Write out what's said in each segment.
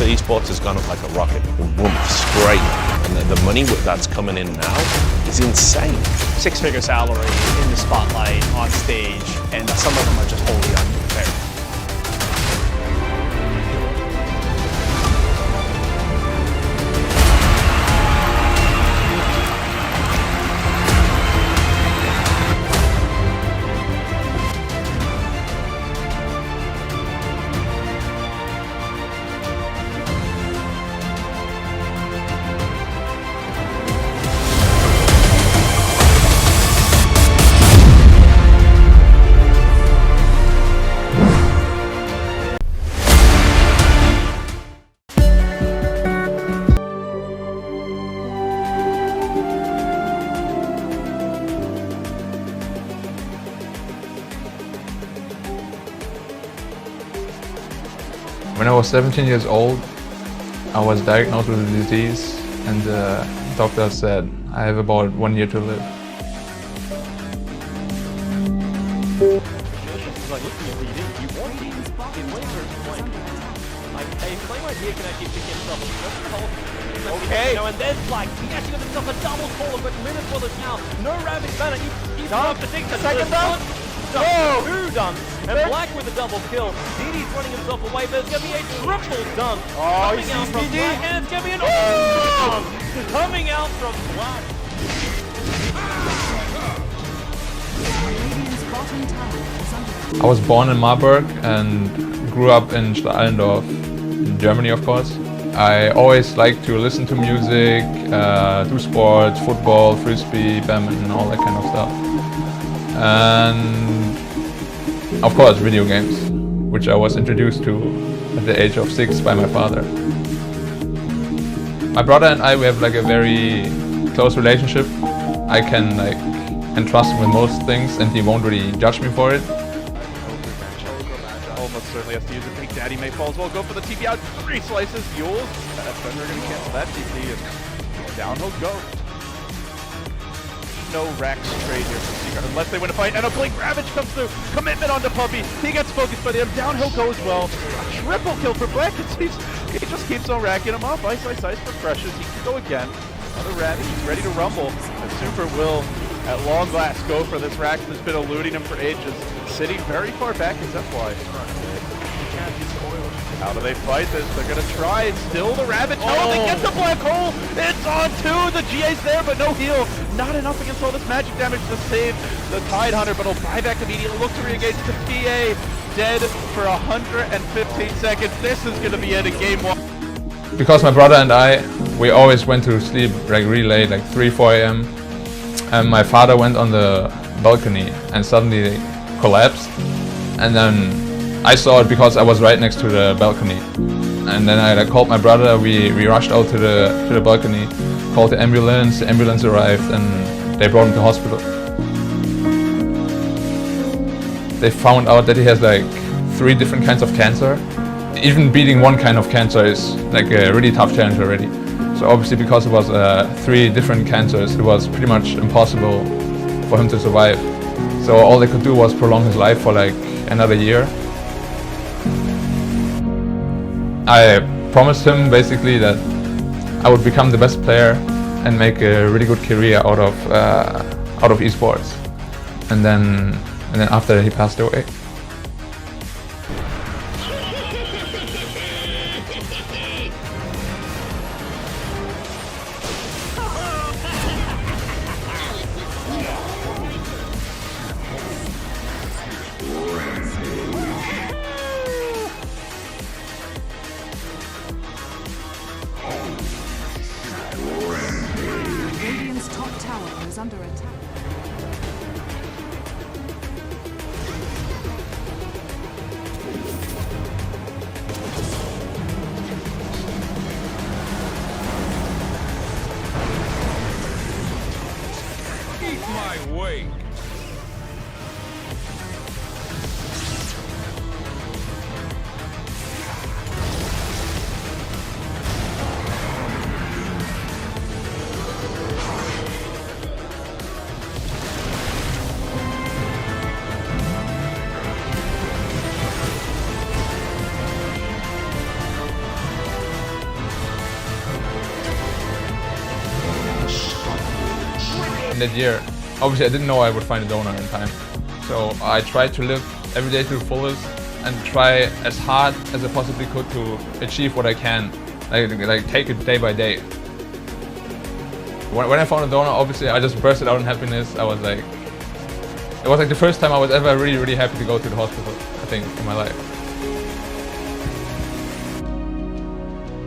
for esports has gone up like a rocket, straight. And the money that's coming in now is insane. Six-figure salary in the spotlight, on stage, and some of them are just wholly unfair. When I was 17 years old, I was diagnosed with a disease, and the doctor said I have about 1 year to live. Okay. And then Flag, he actually got himself a double call, but minutes for this now. No Ravage banner, he's up to 6. Second down. Two done. And Black with a double kill. DD's running himself away, but it's going to be a triple dunk. Oh, coming out from Black, and it's going to be an dunk coming out from Black. I was born in Marburg and grew up in Stahlendorf, in Germany, of course. I always like to listen to music, do sports, football, frisbee, badminton, all that kind of stuff. And of course video games, which I was introduced to at the age of 6 by my father. My brother and I, we have like a very close relationship. I can like entrust him with most things and he won't really judge me for it. Almost certainly has to use a Big Daddy may fall as well. Go for the TP out, 3 slices, Yules. Thunder gonna cancel that TP and down he'll go. No Rax trade here from Secret unless they win a fight, and a Blink Ravage comes through. Commitment onto Puppy. He gets focused by them. Down he'll go as well. A triple kill for Black. He just keeps on racking him up. Ice for pressures. He can go again. Another Ravage. He's ready to rumble. And Super will, at long last, go for this Rax that's been eluding him for ages. Sitting very far back is FY. How do they fight this? They're gonna try. It's still the Ravage. Oh, they get the Black Hole! It's on 2! The GA's there, but no heal. Not enough against all this magic damage to save the Tide Hunter, but he'll buy back immediately. Look to re-engage to PA. Dead for 115 seconds. This is gonna be it in game 1. Because my brother and I, we always went to sleep like really late, like 3-4 a.m. And my father went on the balcony and suddenly collapsed. And then I saw it because I was right next to the balcony, and then I called my brother. We rushed out to the balcony, called the ambulance arrived, and they brought him to hospital. They found out that he has like 3 different kinds of cancer. Even beating one kind of cancer is like a really tough challenge already. So obviously because it was 3 different cancers, it was pretty much impossible for him to survive. So all they could do was prolong his life for like another year. I promised him basically that I would become the best player and make a really good career out of esports. And then after he passed away. Under attack. Eat my weight. that year, obviously I didn't know I would find a donor in time. So I tried to live every day to the fullest and try as hard as I possibly could to achieve what I can, like take it day by day. When I found a donor, obviously I just bursted out in happiness. I was like, it was like the first time I was ever really happy to go to the hospital, I think, in my life.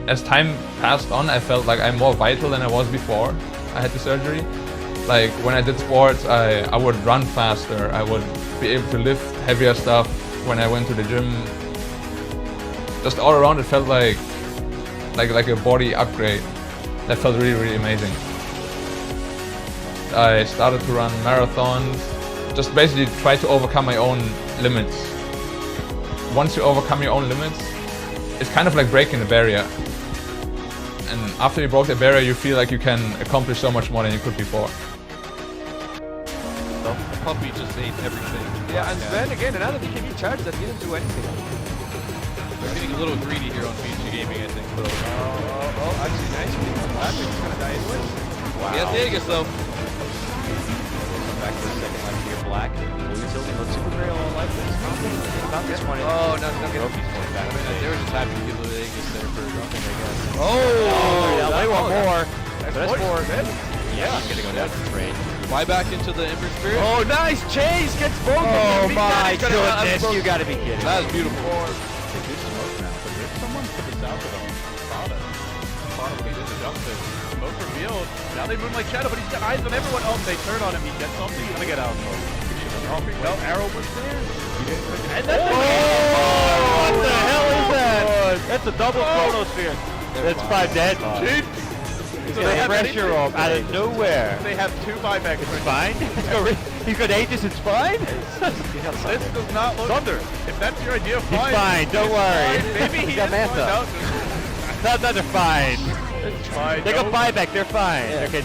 As time passed on, I felt like I'm more vital than I was before I had the surgery. Like when I did sports, I would run faster, I would be able to lift heavier stuff when I went to the gym. Just all around it felt like a body upgrade. That felt really amazing. I started to run marathons, just basically try to overcome my own limits. Once you overcome your own limits, it's kind of like breaking a barrier. And after you broke the barrier, you feel like you can accomplish so much more than you could before. The puppy just ate everything. Yeah, and then again, another thing, you charge that, he didn't do anything. They're getting a little greedy here on BG Gaming, I think. Oh, actually, nice. Patrick's gonna die anyway. Wow. Yeah, Vegas though. Back to the second life here, Black. Blue utility looks super great all like this. Not this one. Oh, no, no, Nope, he's going back. I mean, they were just happy to give the Vegas there for Nothing, I guess. Oh, they want more. That's That's more. four. Yeah, he's gonna go down to the trade. Buy back into the Ember Spirit. Oh, nice! Chase gets both of them. Oh my goodness, you gotta be kidding. That was beautiful. Good smoke now, but there's someone to the south of them. Prada. Prada when he did the jump there. Smoke revealed. Now they Moonlight Shadow, but he's got eyes on everyone. Oh, they turn on him. He gets something. He's gonna get out. Oh, no, Arrow was there. And that's What the hell is that? That's a double chronosphere. That's 5 dead. He's So gonna they have pressure him out of nowhere. They have 2 buybacks. It's fine. He's got Aegis, it's fine. This does not look... Thunder. If that's your idea of He's fine... fine, don't worry. Maybe he He's got is Manta. fine. No, they're fine. It's fine. They got buyback, they're fine. Yeah. Okay.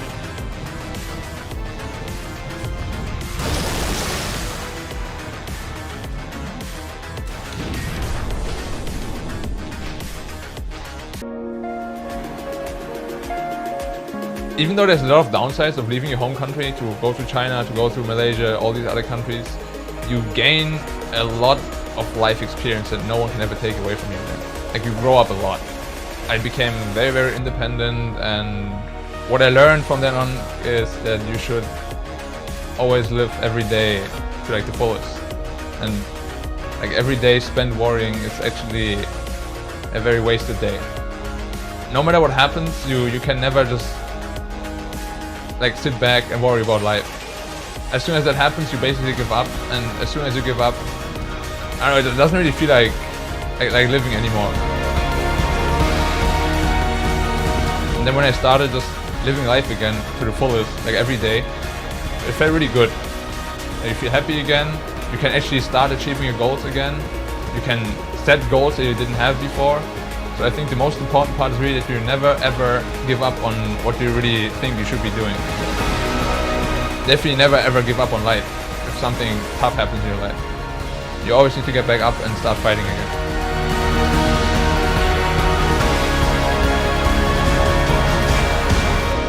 Even though there's a lot of downsides of leaving your home country to go to China, to go to Malaysia, all these other countries, you gain a lot of life experience that no one can ever take away from you. Like you grow up a lot. I became very independent, and what I learned from then on is that you should always live every day to like the fullest. And like every day spent worrying is actually a very wasted day. No matter what happens, you can never just like sit back and worry about life. As soon as that happens, you basically give up, and as soon as you give up, I don't know, it doesn't really feel like living anymore. And then when I started just living life again to the fullest, like every day, it felt really good. Like you feel happy again, you can actually start achieving your goals again, you can set goals that you didn't have before. So I think the most important part is really that you never ever give up on what you really think you should be doing. Definitely never ever give up on life if something tough happens in your life. You always need to get back up and start fighting again.